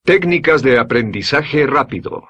Técnicas de aprendizaje rápido.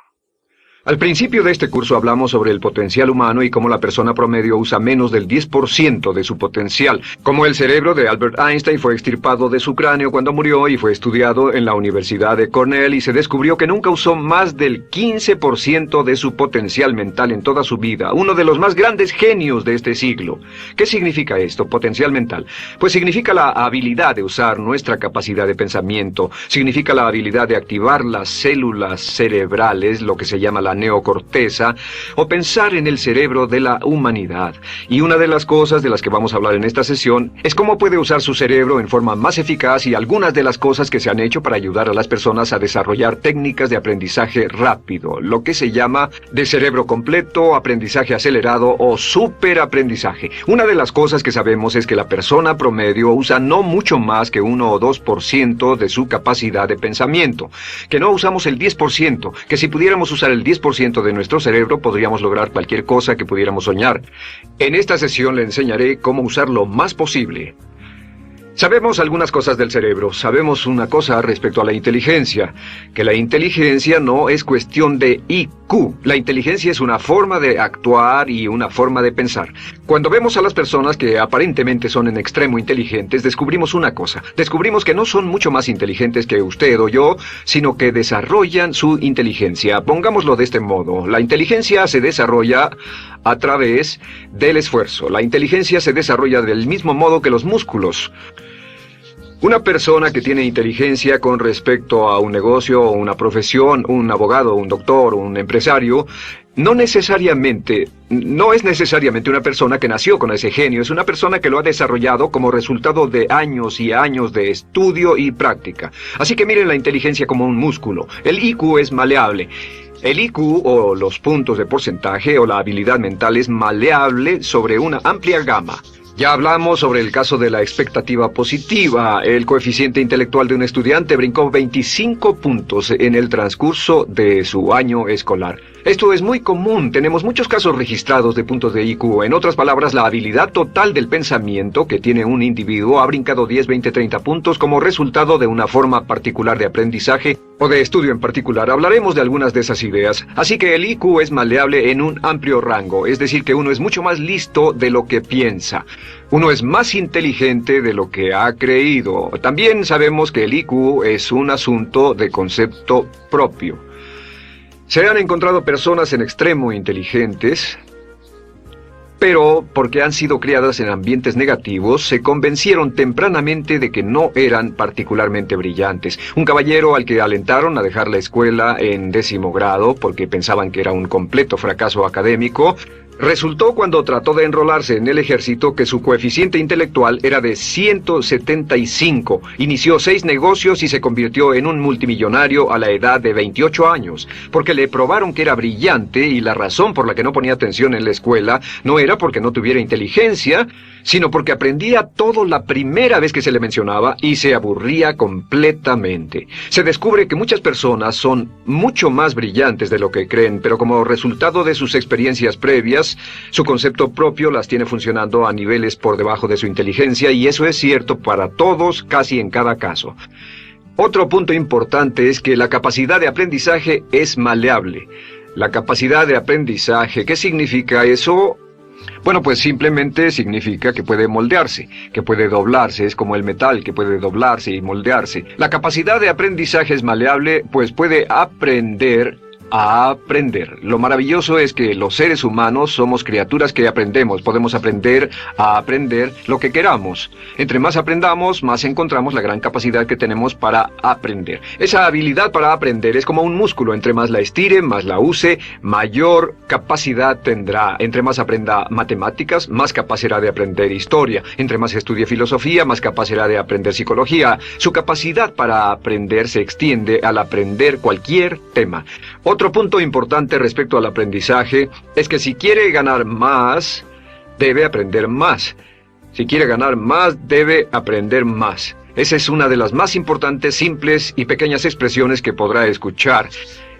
Al principio de este curso hablamos sobre el potencial humano y cómo la persona promedio usa menos del 10% de su potencial. Como el cerebro de Albert Einstein fue extirpado de su cráneo cuando murió y fue estudiado en la Universidad de Cornell y se descubrió que nunca usó más del 15% de su potencial mental en toda su vida. Uno de los más grandes genios de este siglo. ¿Qué significa esto, potencial mental? Pues significa la habilidad de usar nuestra capacidad de pensamiento. Significa la habilidad de activar las células cerebrales, lo que se llama la neocorteza, o pensar en el cerebro de la humanidad. Y una de las cosas de las que vamos a hablar en esta sesión es cómo puede usar su cerebro en forma más eficaz y algunas de las cosas que se han hecho para ayudar a las personas a desarrollar técnicas de aprendizaje rápido, lo que se llama de cerebro completo, aprendizaje acelerado o superaprendizaje. Una de las cosas que sabemos es que la persona promedio usa no mucho más que 1 o 2% de su capacidad de pensamiento, que no usamos el 10%, que si pudiéramos usar el 10% de nuestro cerebro podríamos lograr cualquier cosa que pudiéramos soñar. En esta sesión le enseñaré cómo usar lo más posible. Sabemos algunas cosas del cerebro. Sabemos una cosa respecto a la inteligencia, que la inteligencia no es cuestión de IQ. La inteligencia es una forma de actuar y una forma de pensar. Cuando vemos a las personas que aparentemente son en extremo inteligentes, descubrimos una cosa. Descubrimos que no son mucho más inteligentes que usted o yo, sino que desarrollan su inteligencia. Pongámoslo de este modo. La inteligencia se desarrolla a través del esfuerzo. La inteligencia se desarrolla del mismo modo que los músculos. Una persona que tiene inteligencia con respecto a un negocio o una profesión, un abogado, un doctor, un empresario, no es necesariamente una persona que nació con ese genio, es una persona que lo ha desarrollado como resultado de años y años de estudio y práctica. Así que miren la inteligencia como un músculo. El IQ es maleable. El IQ, o los puntos de porcentaje, o la habilidad mental, es maleable sobre una amplia gama. Ya hablamos sobre el caso de la expectativa positiva. El coeficiente intelectual de un estudiante brincó 25 puntos en el transcurso de su año escolar. Esto es muy común. Tenemos muchos casos registrados de puntos de IQ. En otras palabras, la habilidad total del pensamiento que tiene un individuo ha brincado 10, 20, 30 puntos como resultado de una forma particular de aprendizaje o de estudio en particular. Hablaremos de algunas de esas ideas. Así que el IQ es maleable en un amplio rango, es decir, que uno es mucho más listo de lo que piensa. Uno es más inteligente de lo que ha creído. También sabemos que el IQ es un asunto de concepto propio. Se han encontrado personas en extremo inteligentes, pero porque han sido criadas en ambientes negativos, se convencieron tempranamente de que no eran particularmente brillantes. Un caballero al que alentaron a dejar la escuela en 10º grado porque pensaban que era un completo fracaso académico, resultó cuando trató de enrolarse en el ejército que su coeficiente intelectual era de 175. Inició 6 negocios y se convirtió en un multimillonario a la edad de 28 años, porque le probaron que era brillante y la razón por la que no ponía atención en la escuela no era porque no tuviera inteligencia, sino porque aprendía todo la primera vez que se le mencionaba y se aburría completamente. Se descubre que muchas personas son mucho más brillantes de lo que creen, pero como resultado de sus experiencias previas, su concepto propio las tiene funcionando a niveles por debajo de su inteligencia, y eso es cierto para todos, casi en cada caso. Otro punto importante es que la capacidad de aprendizaje es maleable. La capacidad de aprendizaje, ¿qué significa eso? Bueno, pues simplemente significa que puede moldearse, que puede doblarse, es como el metal que puede doblarse y moldearse. La capacidad de aprendizaje es maleable, pues puede aprender a aprender. Lo maravilloso es que los seres humanos somos criaturas que aprendemos. Podemos aprender a aprender lo que queramos. Entre más aprendamos, más encontramos la gran capacidad que tenemos para aprender. Esa habilidad para aprender es como un músculo. Entre más la estire, más la use, mayor capacidad tendrá. Entre más aprenda matemáticas, más capaz será de aprender historia. Entre más estudie filosofía, más capaz será de aprender psicología. Su capacidad para aprender se extiende al aprender cualquier tema. Otro punto importante respecto al aprendizaje es que si quiere ganar más, debe aprender más. Si quiere ganar más, debe aprender más. Esa es una de las más importantes, simples y pequeñas expresiones que podrá escuchar.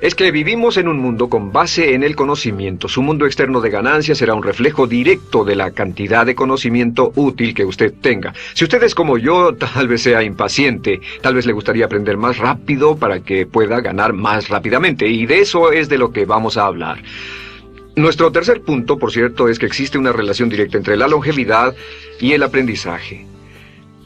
es que vivimos en un mundo con base en el conocimiento. Su mundo externo de ganancia será un reflejo directo de la cantidad de conocimiento útil que usted tenga. Si usted es como yo, tal vez sea impaciente, tal vez le gustaría aprender más rápido para que pueda ganar más rápidamente, y de eso es de lo que vamos a hablar. Nuestro tercer punto, por cierto, es que existe una relación directa entre la longevidad y el aprendizaje.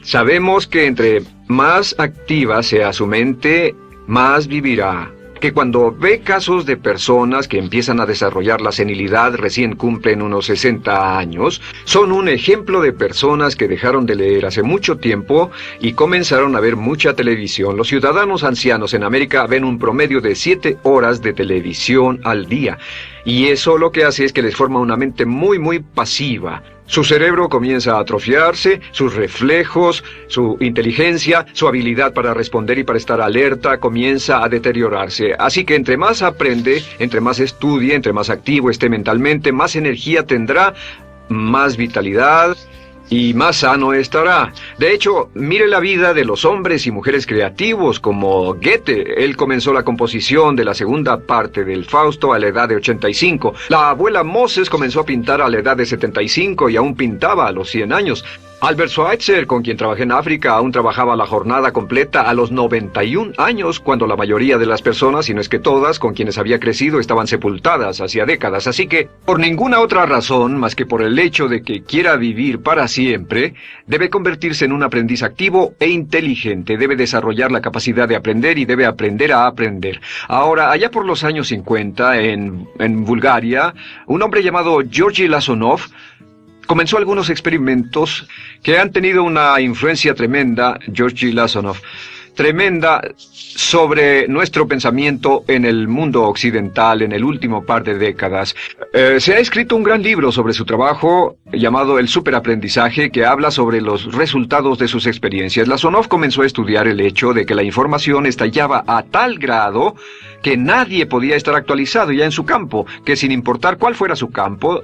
Sabemos que entre más activa sea su mente, más vivirá. Que cuando ve casos de personas que empiezan a desarrollar la senilidad, recién cumplen unos 60 años, son un ejemplo de personas que dejaron de leer hace mucho tiempo y comenzaron a ver mucha televisión. Los ciudadanos ancianos en América ven un promedio de 7 horas de televisión al día. Y eso lo que hace es que les forma una mente muy pasiva. Su cerebro comienza a atrofiarse, sus reflejos, su inteligencia, su habilidad para responder y para estar alerta comienza a deteriorarse. Así que entre más aprende, entre más estudie, entre más activo esté mentalmente, más energía tendrá, más vitalidad y más sano estará. De hecho, mire la vida de los hombres y mujeres creativos como Goethe. Él comenzó la composición de la segunda parte del Fausto a la edad de 85. La abuela Moses comenzó a pintar a la edad de 75 y aún pintaba a los 100 años. Albert Schweitzer, con quien trabajé en África, aún trabajaba la jornada completa a los 91 años, cuando la mayoría de las personas, si no es que todas, con quienes había crecido, estaban sepultadas hacía décadas. Así que, por ninguna otra razón, más que por el hecho de que quiera vivir para siempre, debe convertirse en un aprendiz activo e inteligente. Debe desarrollar la capacidad de aprender y debe aprender a aprender. Ahora, allá por los años 50, en Bulgaria, un hombre llamado Georgy Lasonov comenzó algunos experimentos que han tenido una influencia tremenda, Georgy Lasonov, tremenda sobre nuestro pensamiento en el mundo occidental en el último par de décadas. Se ha escrito un gran libro sobre su trabajo llamado El Superaprendizaje, que habla sobre los resultados de sus experiencias. Lasonov comenzó a estudiar el hecho de que la información estallaba a tal grado que nadie podía estar actualizado ya en su campo, que sin importar cuál fuera su campo,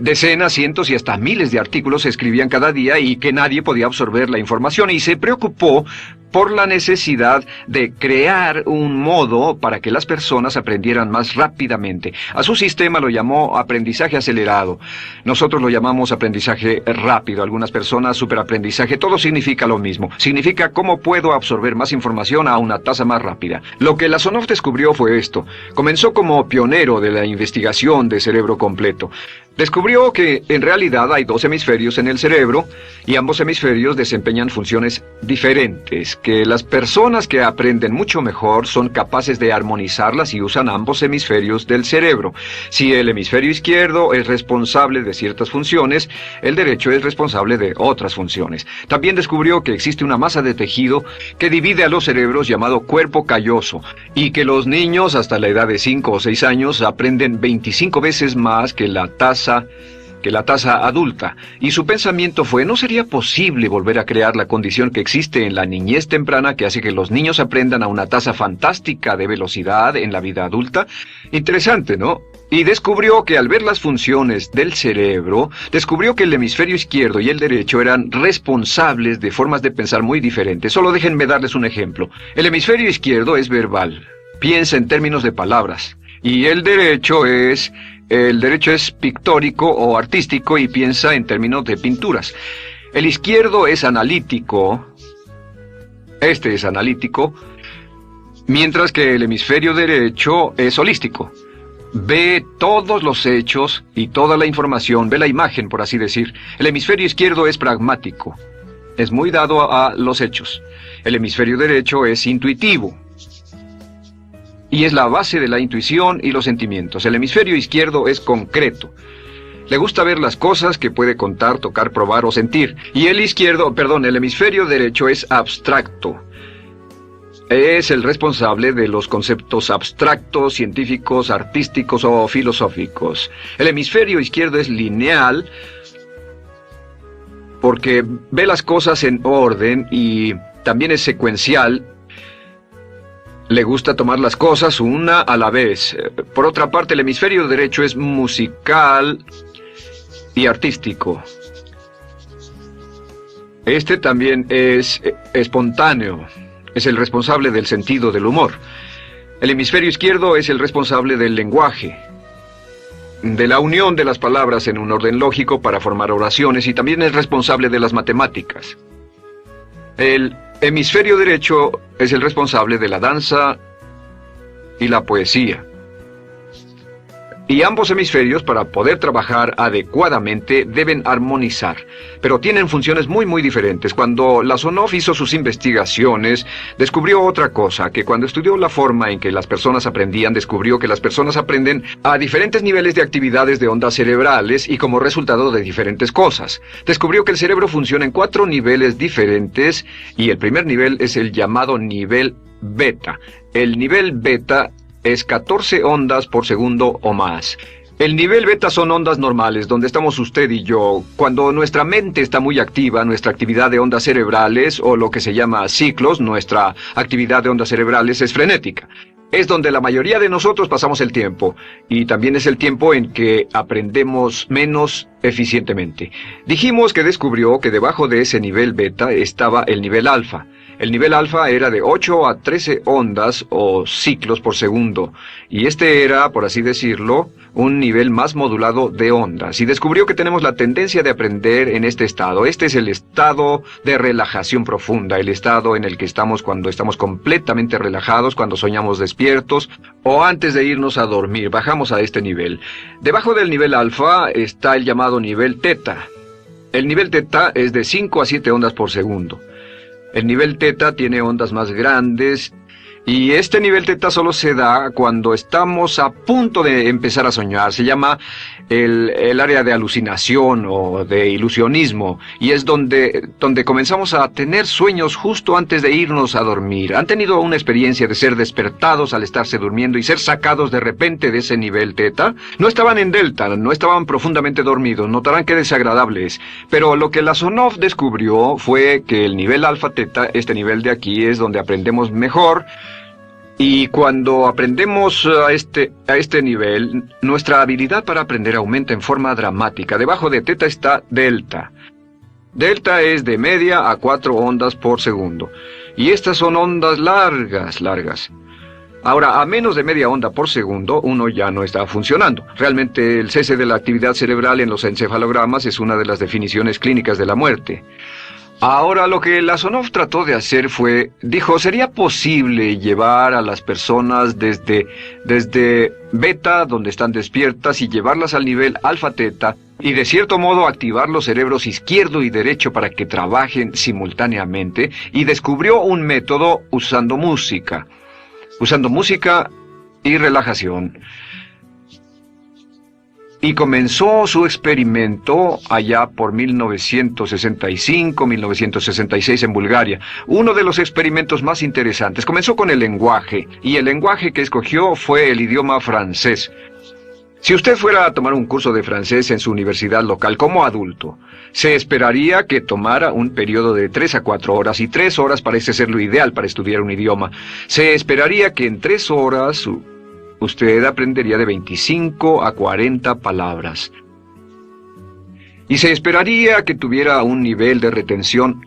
decenas, cientos y hasta miles de artículos se escribían cada día y que nadie podía absorber la información, y se preocupó por la necesidad de crear un modo para que las personas aprendieran más rápidamente. A su sistema lo llamó aprendizaje acelerado. Nosotros lo llamamos aprendizaje rápido. Algunas personas superaprendizaje. Todo significa lo mismo. Significa cómo puedo absorber más información a una tasa más rápida. Lo que Lasonov descubrió fue esto. Comenzó como pionero de la investigación de cerebro completo. Descubrió que en realidad hay 2 hemisferios en el cerebro y ambos hemisferios desempeñan funciones diferentes, que las personas que aprenden mucho mejor son capaces de armonizarlas y usan ambos hemisferios del cerebro. Si el hemisferio izquierdo es responsable de ciertas funciones, el derecho es responsable de otras funciones. También descubrió que existe una masa de tejido que divide a los cerebros llamado cuerpo calloso, y que los niños hasta la edad de 5 o 6 años aprenden 25 veces más que la tasa adulta, y su pensamiento fue: ¿no sería posible volver a crear la condición que existe en la niñez temprana que hace que los niños aprendan a una tasa fantástica de velocidad en la vida adulta? Interesante, ¿no? Y descubrió que al ver las funciones del cerebro, descubrió que el hemisferio izquierdo y el derecho eran responsables de formas de pensar muy diferentes. Solo déjenme darles un ejemplo. El hemisferio izquierdo es verbal, piensa en términos de palabras, y el derecho es pictórico o artístico y piensa en términos de pinturas. El izquierdo es analítico, este es analítico, mientras que el hemisferio derecho es holístico. Ve todos los hechos y toda la información, ve la imagen, por así decir. El hemisferio izquierdo es pragmático, es muy dado a los hechos. El hemisferio derecho es intuitivo, y es la base de la intuición y los sentimientos. El hemisferio izquierdo es concreto. Le gusta ver las cosas que puede contar, tocar, probar o sentir. Y el hemisferio derecho es abstracto. Es el responsable de los conceptos abstractos, científicos, artísticos o filosóficos. El hemisferio izquierdo es lineal porque ve las cosas en orden y también es secuencial. Le gusta tomar las cosas una a la vez. Por otra parte, el hemisferio derecho es musical y artístico. Este también es espontáneo. Es el responsable del sentido del humor. El hemisferio izquierdo es el responsable del lenguaje, de la unión de las palabras en un orden lógico para formar oraciones, y también es responsable de las matemáticas. El hemisferio derecho es el responsable de la danza y la poesía. Y ambos hemisferios, para poder trabajar adecuadamente, deben armonizar. Pero tienen funciones muy diferentes. Cuando Lasonov hizo sus investigaciones, descubrió otra cosa, que cuando estudió la forma en que las personas aprendían, descubrió que las personas aprenden a diferentes niveles de actividades de ondas cerebrales y como resultado de diferentes cosas. Descubrió que el cerebro funciona en 4 niveles diferentes, y el primer nivel es el llamado nivel beta. El nivel beta es 14 ondas por segundo o más. El nivel beta son ondas normales, donde estamos usted y yo. Cuando nuestra mente está muy activa, nuestra actividad de ondas cerebrales, o lo que se llama ciclos, nuestra actividad de ondas cerebrales es frenética. Es donde la mayoría de nosotros pasamos el tiempo, y también es el tiempo en que aprendemos menos eficientemente. Dijimos que descubrió que debajo de ese nivel beta estaba el nivel alfa. El nivel alfa era de 8 a 13 ondas o ciclos por segundo, y este era, por así decirlo, un nivel más modulado de ondas, y descubrió que tenemos la tendencia de aprender en este estado. Este es el estado de relajación profunda, el estado en el que estamos cuando estamos completamente relajados, cuando soñamos despiertos, o antes de irnos a dormir. Bajamos a este nivel. Debajo del nivel alfa está el llamado nivel teta. El nivel teta es de 5 a 7 ondas por segundo. El nivel teta tiene ondas más grandes, y este nivel teta solo se da cuando estamos a punto de empezar a soñar. Se llama el área de alucinación o de ilusionismo, y es donde comenzamos a tener sueños justo antes de irnos a dormir. ¿Han tenido una experiencia de ser despertados al estarse durmiendo y ser sacados de repente de ese nivel teta? No estaban en delta, no estaban profundamente dormidos. Notarán qué desagradable es. Pero lo que Lasonov descubrió fue que el nivel alfa teta, este nivel de aquí, es donde aprendemos mejor. Y cuando aprendemos a este nivel, nuestra habilidad para aprender aumenta en forma dramática. Debajo de teta está delta. Delta es de media a 4 ondas por segundo. Y estas son ondas largas. Ahora, a menos de media onda por segundo, uno ya no está funcionando. Realmente, el cese de la actividad cerebral en los encefalogramas es una de las definiciones clínicas de la muerte. Ahora, lo que Lasonov trató de hacer dijo, ¿sería posible llevar a las personas desde beta, donde están despiertas, y llevarlas al nivel alfa teta, y de cierto modo activar los cerebros izquierdo y derecho para que trabajen simultáneamente? Y descubrió un método usando música y relajación. Y comenzó su experimento allá por 1965, 1966 en Bulgaria. Uno de los experimentos más interesantes. Comenzó con el lenguaje, y el lenguaje que escogió fue el idioma francés. Si usted fuera a tomar un curso de francés en su universidad local como adulto, se esperaría que tomara un periodo de 3 a 4 horas, y 3 horas parece ser lo ideal para estudiar un idioma. Se esperaría que en 3 horas usted aprendería de 25 a 40 palabras. Y se esperaría que tuviera un nivel de retención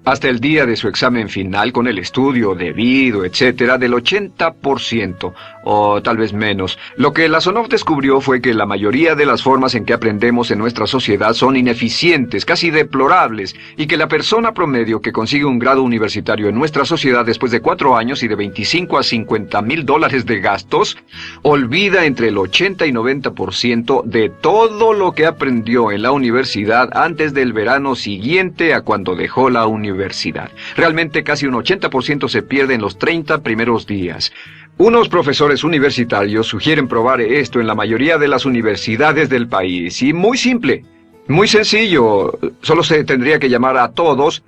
hasta el día de su examen final, con el estudio debido, etcétera, del 80%, o tal vez menos. Lo que Lasonov descubrió fue que la mayoría de las formas en que aprendemos en nuestra sociedad son ineficientes, casi deplorables, y que la persona promedio que consigue un grado universitario en nuestra sociedad después de 4 años y de 25 a 50 mil dólares de gastos, olvida entre el 80 y 90% de todo lo que aprendió en la universidad antes del verano siguiente a cuando dejó la universidad. Realmente casi un 80% se pierde en los 30 primeros días. Unos profesores universitarios sugieren probar esto en la mayoría de las universidades del país. Y muy simple, muy sencillo. Solo se tendría que llamar a todos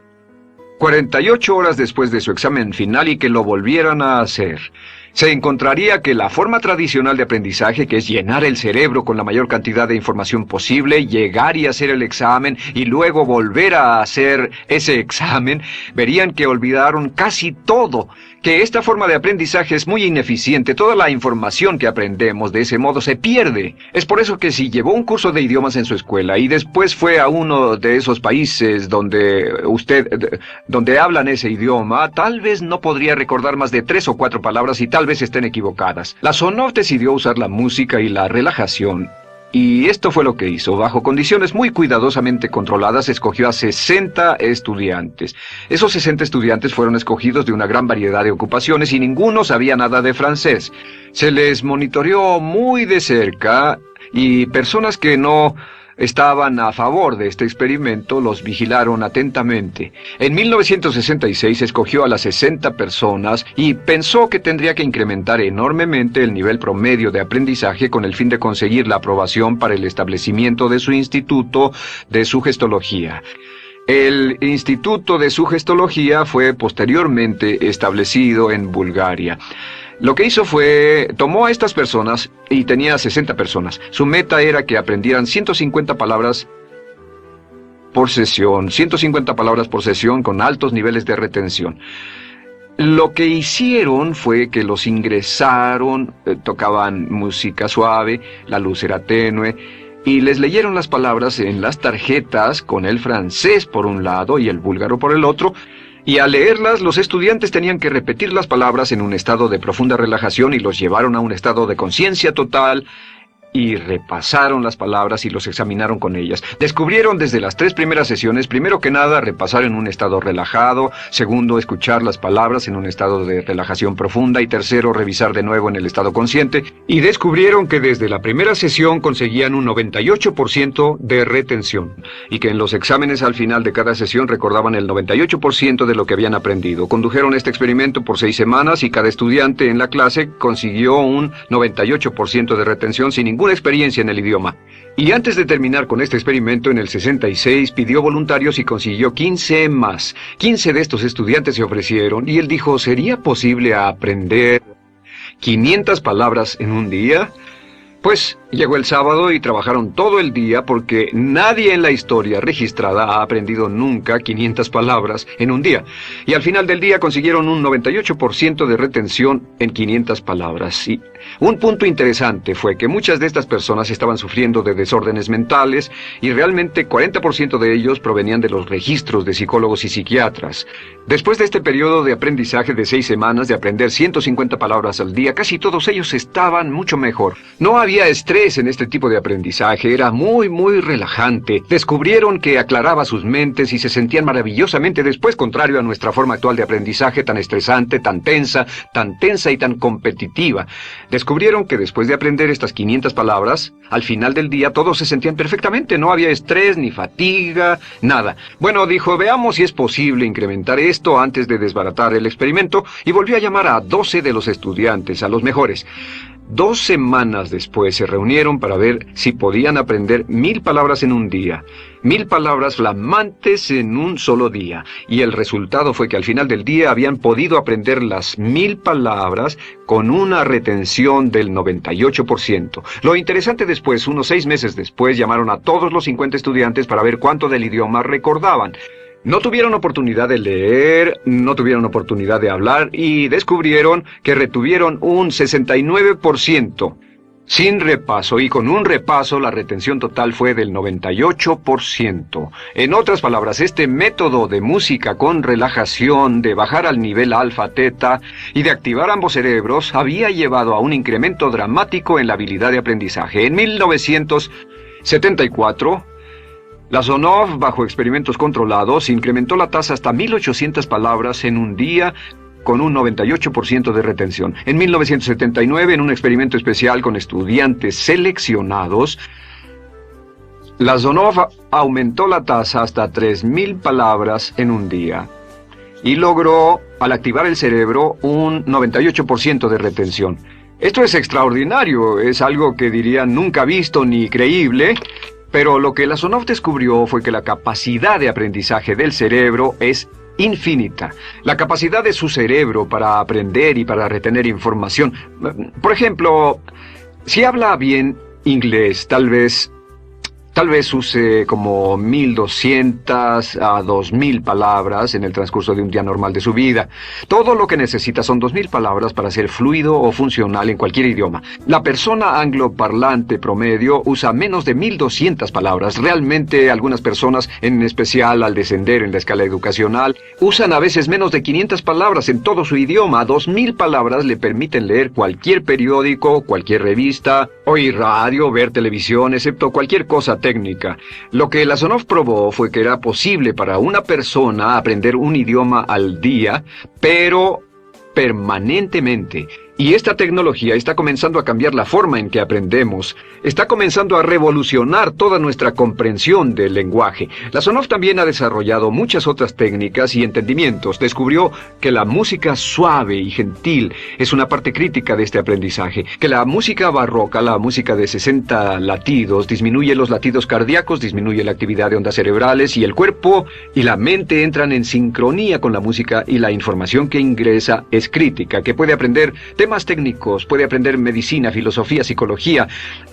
48 horas después de su examen final y que lo volvieran a hacer. Se encontraría que la forma tradicional de aprendizaje, que es llenar el cerebro con la mayor cantidad de información posible, llegar y hacer el examen y luego volver a hacer ese examen, verían que olvidaron casi todo, que esta forma de aprendizaje es muy ineficiente. Toda la información que aprendemos de ese modo se pierde. Es por eso que si llevó un curso de idiomas en su escuela y después fue a uno de esos países donde hablan ese idioma, tal vez no podría recordar más de 3 o 4 palabras, y tal tal vez estén equivocadas. Lazonov decidió usar la música y la relajación. Y esto fue lo que hizo. Bajo condiciones muy cuidadosamente controladas, escogió a 60 estudiantes. Esos 60 estudiantes fueron escogidos de una gran variedad de ocupaciones y ninguno sabía nada de francés. Se les monitoreó muy de cerca y personas que no estaban a favor de este experimento los vigilaron atentamente. En 1966 escogió a las 60 personas y pensó que tendría que incrementar enormemente el nivel promedio de aprendizaje con el fin de conseguir la aprobación para el establecimiento de su instituto de sugestología. El Instituto de Sugestología fue posteriormente establecido en Bulgaria. Lo que hizo fue, tomó a estas personas, y tenía 60 personas. Su meta era que aprendieran 150 palabras por sesión, 150 palabras por sesión con altos niveles de retención. Lo que hicieron fue que los ingresaron, tocaban música suave, la luz era tenue, y les leyeron las palabras en las tarjetas con el francés por un lado y el búlgaro por el otro. Y al leerlas, los estudiantes tenían que repetir las palabras en un estado de profunda relajación y los llevaron a un estado de conciencia total y repasaron las palabras y los examinaron con ellas. Descubrieron desde las 3 primeras sesiones, primero que nada, repasar en un estado relajado, segundo, escuchar las palabras en un estado de relajación profunda y tercero, revisar de nuevo en el estado consciente, y descubrieron que desde la primera sesión conseguían un 98% de retención y que en los exámenes al final de cada sesión recordaban el 98% de lo que habían aprendido. Condujeron este experimento por 6 semanas y cada estudiante en la clase consiguió un 98% de retención sin ninguna experiencia en el idioma. Y antes de terminar con este experimento, en el 66 pidió voluntarios y consiguió 15 más. 15 de estos estudiantes se ofrecieron y él dijo, ¿sería posible aprender 500 palabras en un día? Pues llegó el sábado y trabajaron todo el día porque nadie en la historia registrada ha aprendido nunca 500 palabras en un día. Y al final del día consiguieron un 98% de retención en 500 palabras. Y un punto interesante fue que muchas de estas personas estaban sufriendo de desórdenes mentales y realmente 40% de ellos provenían de los registros de psicólogos y psiquiatras. Después de este periodo de aprendizaje de 6 semanas de aprender 150 palabras al día, casi todos ellos estaban mucho mejor. No había estrés en este tipo de aprendizaje, era muy relajante. Descubrieron que aclaraba sus mentes y se sentían maravillosamente después, contrario a nuestra forma actual de aprendizaje tan estresante, tan tensa y tan competitiva. Descubrieron que después de aprender estas 500 palabras, al final del día todos se sentían perfectamente, no había estrés ni fatiga, nada. Bueno, dijo, veamos si es posible incrementar esto antes de desbaratar el experimento, y volvió a llamar a 12 de los estudiantes, a los mejores. 2 semanas después se reunieron para ver si podían aprender 1000 palabras en un día. 1000 palabras flamantes en un solo día. Y el resultado fue que al final del día habían podido aprender las 1000 palabras con una retención del 98%. Lo interesante después, unos 6 meses después, llamaron a todos los 50 estudiantes para ver cuánto del idioma recordaban. No tuvieron oportunidad de leer, no tuvieron oportunidad de hablar y descubrieron que retuvieron un 69%. Sin repaso, y con un repaso la retención total fue del 98%. En otras palabras, este método de música con relajación, de bajar al nivel alfa-teta y de activar ambos cerebros había llevado a un incremento dramático en la habilidad de aprendizaje. En 1974... Lazonov, bajo experimentos controlados, incrementó la tasa hasta 1800 palabras en un día con un 98% de retención. En 1979, en un experimento especial con estudiantes seleccionados, Lazonov aumentó la tasa hasta 3000 palabras en un día y logró, al activar el cerebro, un 98% de retención. Esto es extraordinario, es algo que dirían nunca visto ni creíble. Pero lo que Lazonov descubrió fue que la capacidad de aprendizaje del cerebro es infinita. La capacidad de su cerebro para aprender y para retener información. Por ejemplo, si habla bien inglés, tal vez Tal vez use como 1.200 a 2.000 palabras en el transcurso de un día normal de su vida. Todo lo que necesita son 2.000 palabras para ser fluido o funcional en cualquier idioma. La persona angloparlante promedio usa menos de 1.200 palabras. Realmente algunas personas, en especial al descender en la escala educacional, usan a veces menos de 500 palabras en todo su idioma. 2.000 palabras le permiten leer cualquier periódico, cualquier revista, oír radio, ver televisión, excepto cualquier cosa técnica. Lo que Lasonov probó fue que era posible para una persona aprender un idioma al día, pero permanentemente. Y esta tecnología está comenzando a cambiar la forma en que aprendemos. Está comenzando a revolucionar toda nuestra comprensión del lenguaje. Lasonov también ha desarrollado muchas otras técnicas y entendimientos. Descubrió que la música suave y gentil es una parte crítica de este aprendizaje. Que la música barroca, la música de 60 latidos, disminuye los latidos cardíacos, disminuye la actividad de ondas cerebrales y el cuerpo y la mente entran en sincronía con la música y la información que ingresa es crítica, que puede aprender temas técnicos, puede aprender medicina, filosofía, psicología.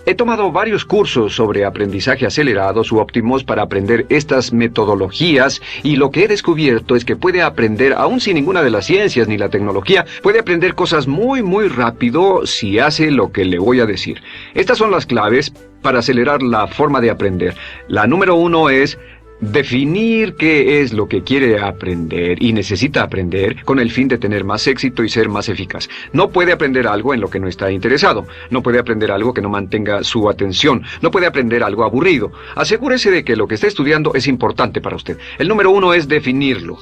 He tomado varios cursos sobre aprendizaje acelerado, subóptimos, para aprender estas metodologías, y lo que he descubierto es que puede aprender, aún sin ninguna de las ciencias ni la tecnología, puede aprender cosas muy rápido si hace lo que le voy a decir. Estas son las claves para acelerar la forma de aprender. La número 1 es definir qué es lo que quiere aprender y necesita aprender con el fin de tener más éxito y ser más eficaz. No puede aprender algo en lo que no está interesado. No puede aprender algo que no mantenga su atención. No puede aprender algo aburrido. Asegúrese de que lo que está estudiando es importante para usted. El número 1 es definirlo.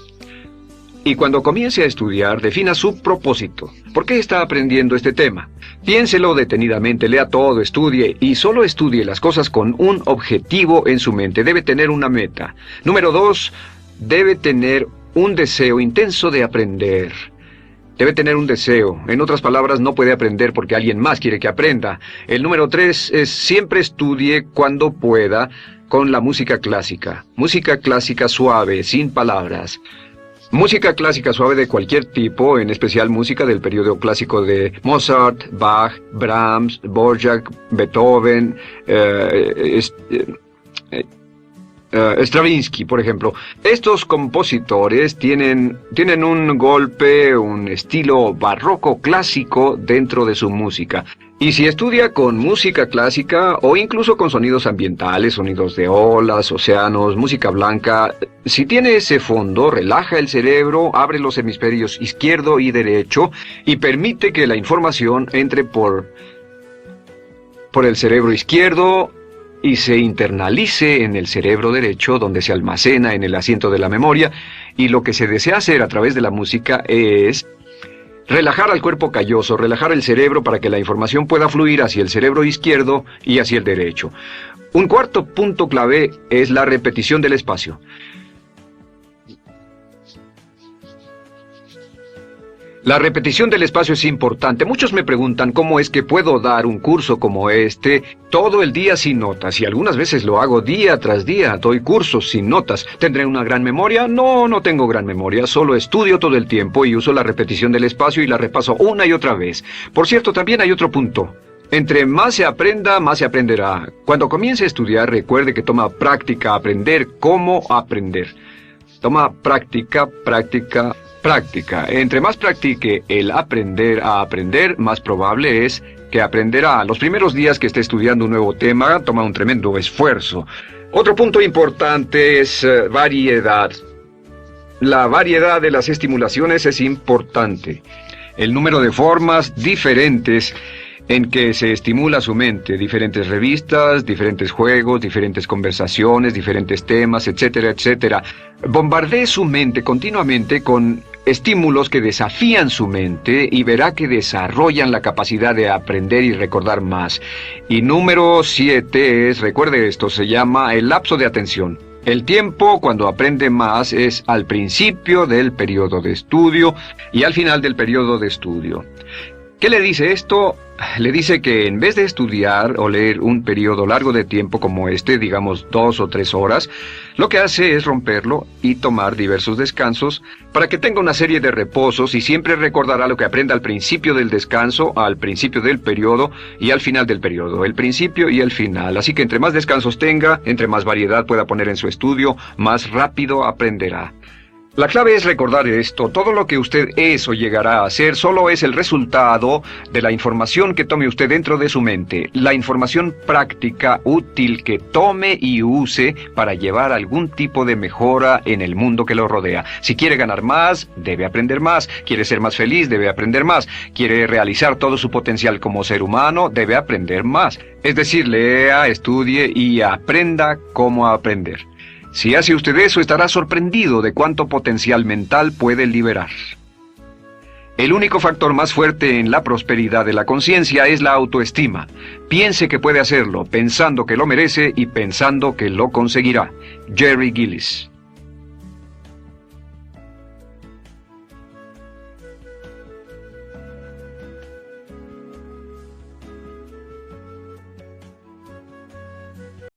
Y cuando comience a estudiar, defina su propósito. ¿Por qué está aprendiendo este tema? Piénselo detenidamente, lea todo, estudie, y solo estudie las cosas con un objetivo en su mente. Debe tener una meta. Número 2, debe tener un deseo intenso de aprender. Debe tener un deseo. En otras palabras, no puede aprender porque alguien más quiere que aprenda. El número 3 es siempre estudie cuando pueda con la música clásica. Música clásica suave, sin palabras. Música clásica suave de cualquier tipo, en especial música del periodo clásico de Mozart, Bach, Brahms, Dvorak, Beethoven, Stravinsky, por ejemplo. Estos compositores tienen un golpe, un estilo barroco clásico dentro de su música. Y si estudia con música clásica o incluso con sonidos ambientales, sonidos de olas, océanos, música blanca, si tiene ese fondo, relaja el cerebro, abre los hemisferios izquierdo y derecho y permite que la información entre por el cerebro izquierdo y se internalice en el cerebro derecho, donde se almacena en el asiento de la memoria. Y lo que se desea hacer a través de la música es relajar al cuerpo calloso, relajar el cerebro para que la información pueda fluir hacia el cerebro izquierdo y hacia el derecho. Un cuarto punto clave es la repetición del espacio. La repetición del espacio es importante. Muchos me preguntan cómo es que puedo dar un curso como este todo el día sin notas, y algunas veces lo hago día tras día. Doy cursos sin notas. ¿Tendré una gran memoria? No tengo gran memoria. Solo estudio todo el tiempo y uso la repetición del espacio y la repaso una y otra vez. Por cierto, también hay otro punto. Entre más se aprenda, más se aprenderá. Cuando comience a estudiar, recuerde que toma práctica aprender cómo aprender. Toma práctica. Entre más practique el aprender a aprender, más probable es que aprenderá. Los primeros días que esté estudiando un nuevo tema, toma un tremendo esfuerzo. Otro punto importante es variedad. La variedad de las estimulaciones es importante. El número de formas diferentes en que se estimula su mente, diferentes revistas, diferentes juegos, diferentes conversaciones, diferentes temas, etcétera, etcétera. Bombardee su mente continuamente con estímulos que desafían su mente y verá que desarrollan la capacidad de aprender y recordar más. Y número 7 es, recuerde esto, se llama el lapso de atención. El tiempo cuando aprende más es al principio del periodo de estudio y al final del periodo de estudio. ¿Qué le dice esto? Le dice que en vez de estudiar o leer un periodo largo de tiempo como este, digamos 2 o 3 horas, lo que hace es romperlo y tomar diversos descansos para que tenga una serie de reposos y siempre recordará lo que aprenda al principio del descanso, al principio del periodo y al final del periodo, el principio y el final. Así que entre más descansos tenga, entre más variedad pueda poner en su estudio, más rápido aprenderá. La clave es recordar esto: todo lo que usted es o llegará a ser solo es el resultado de la información que tome usted dentro de su mente, la información práctica, útil que tome y use para llevar algún tipo de mejora en el mundo que lo rodea. Si quiere ganar más, debe aprender más. Quiere ser más feliz, debe aprender más. Quiere realizar todo su potencial como ser humano, debe aprender más. Es decir, lea, estudie y aprenda cómo aprender. Si hace usted eso, estará sorprendido de cuánto potencial mental puede liberar. El único factor más fuerte en la prosperidad de la conciencia es la autoestima. Piense que puede hacerlo, pensando que lo merece y pensando que lo conseguirá. Jerry Gillis.